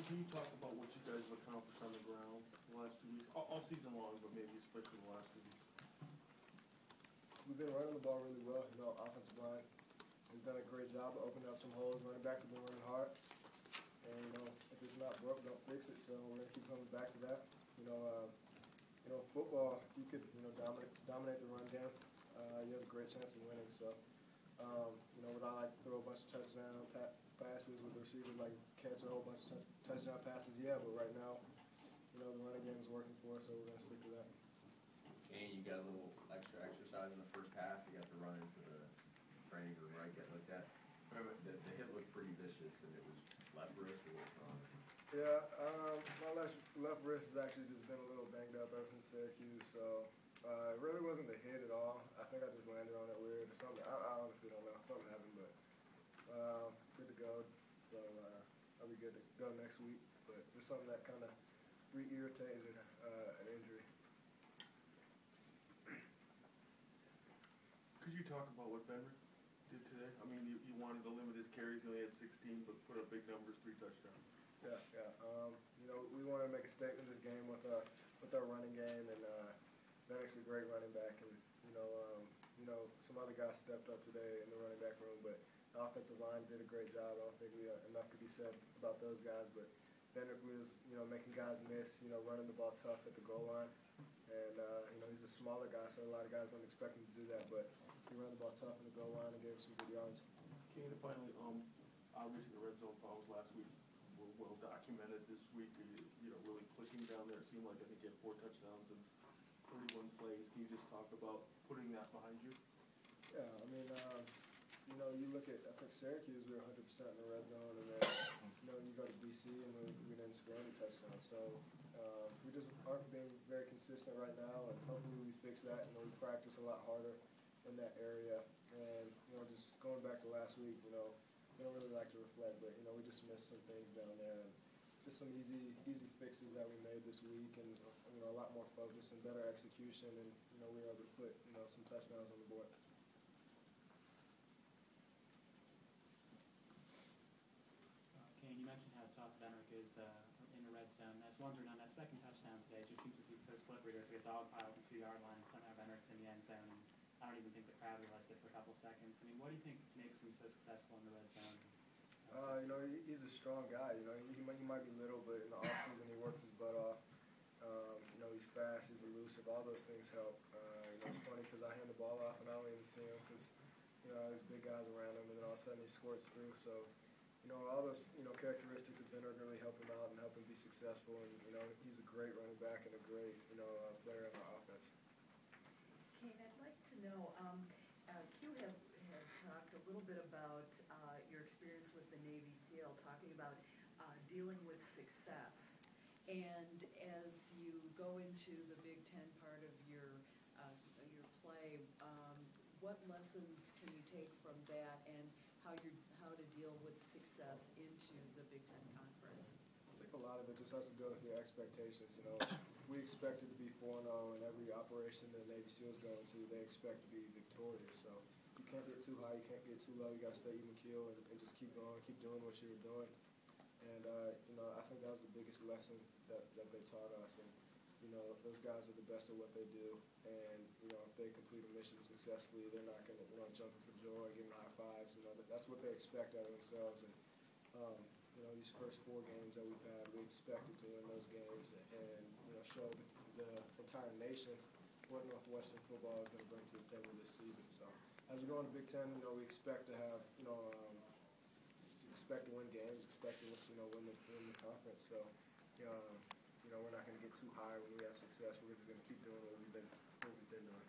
can you talk about what you guys have accomplished on the ground the last 2 weeks, all season long, but maybe especially the last 2 weeks? We've been running the ball really well. You know, offensive line has done a great job of opening up some holes. Running backs have been running hard. And, you know, if it's not broke, don't fix it. So we're going to keep coming back to that. You know, football, you could, dominate the run game. You have a great chance of winning. So, you know, would I like to throw a bunch of touchdown passes with the receiver, like catch a whole bunch of touchdown passes? Yeah, but right now, you know, the running game is working for us, so we're going to stick to that. Kain, you got a little extra exercise in the first half. You got to run into the training room, right? Get looked at. The hit looked pretty vicious, and it was left wrist or what's wrong? Yeah, my left wrist has actually just been a little banged up ever since Syracuse, so it really wasn't the hit at all. I think I just landed on it weird or something. I honestly don't know. Something happened, but good to go. So I'll be good to go next week. But just something that kind of re-irritated an injury. Could you talk about what Benrick did today? I mean, you wanted to limit his carries. He only had 16, but put up big numbers, 3 touchdowns. Yeah. You know, we want to make a statement this game with our running game, and Benrick's a great running back, and you know, some other guys stepped up today in the running back room, but the offensive line did a great job. I don't think enough could be said about those guys, but Benrick was, you know, making guys miss, you know, running the ball tough at the goal line, and you know, he's a smaller guy, so a lot of guys don't expect him to do that, but he ran the ball tough at the goal line and gave us some good yards. Kain, finally, obviously the red zone problems last week were well documented. This week, you know, really clicking down there. It seemed like I think you had 4 touchdowns and 31 plays. Can you just talk about putting that behind you? Yeah, I mean, you know, you look at, I think Syracuse, we were 100% in the red zone, and then, you know, you go to BC and we didn't score any touchdowns. So we just aren't being very consistent right now, and hopefully we fix that, and we practice a lot harder in that area. And, you know, just going back to last week, you know, we don't really like to reflect, but, you know, we just missed some things down there. And just some easy fixes that we made this week, and, you know, a lot more focus and better execution, and, you know, we were able to put, you know, some touchdowns on the board. Kain, you mentioned how tough Benrick is in the red zone. I was wondering, on that second touchdown today, it just seems to be so slippery. There's like a dog pile at the 2-yard line, and somehow Benrick's in the end zone. And I don't even think the crowd realized it for a couple seconds. I mean, what do you think makes him so successful in the red zone? You know, he's a strong guy. You know, he might be little, but in the offseason he works his butt off. You know, he's fast, he's elusive. All those things help. You know, it's funny because I hand the ball off and I don't even see him because, you know, there's big guys around him, and then all of a sudden he squirts through. So, you know, all those, you know, characteristics of Benrick really help him out and help him be successful. And, you know, he's a great running back and a great, you know, player in our offense. Kain, I'd like to know, Q had talked a little bit about your experience with the Navy SEAL, talking about dealing with success. And as you go into the Big Ten part of your play, what lessons can you take from that, and how to deal with success into the Big Ten Conference? I think a lot of it just has to do with your expectations. You know, we expected to be 4-0 in every operation that the Navy SEALs go into. They expect to be victorious. So you can't get too high, you can't get too low. You got to stay even keel and just keep going, keep doing what you were doing. And you know, I think that was the biggest lesson that they taught us. And you know, those guys are the best at what they do. And you know, if they complete a mission successfully, they're not going to, you know, jumping for joy, giving high fives. You know, that's what they expect out of themselves. And you know, these first 4 games that we've had, we expected to win those games and, you know, show the entire nation what Northwestern football is going to bring to the table this season. So as we go into Big Ten, you know, we expect to have, you know, expect to win games, expect to, you know, win the conference. So, you know, we're not going to get too high when we have success. We're just going to keep doing what we've been doing.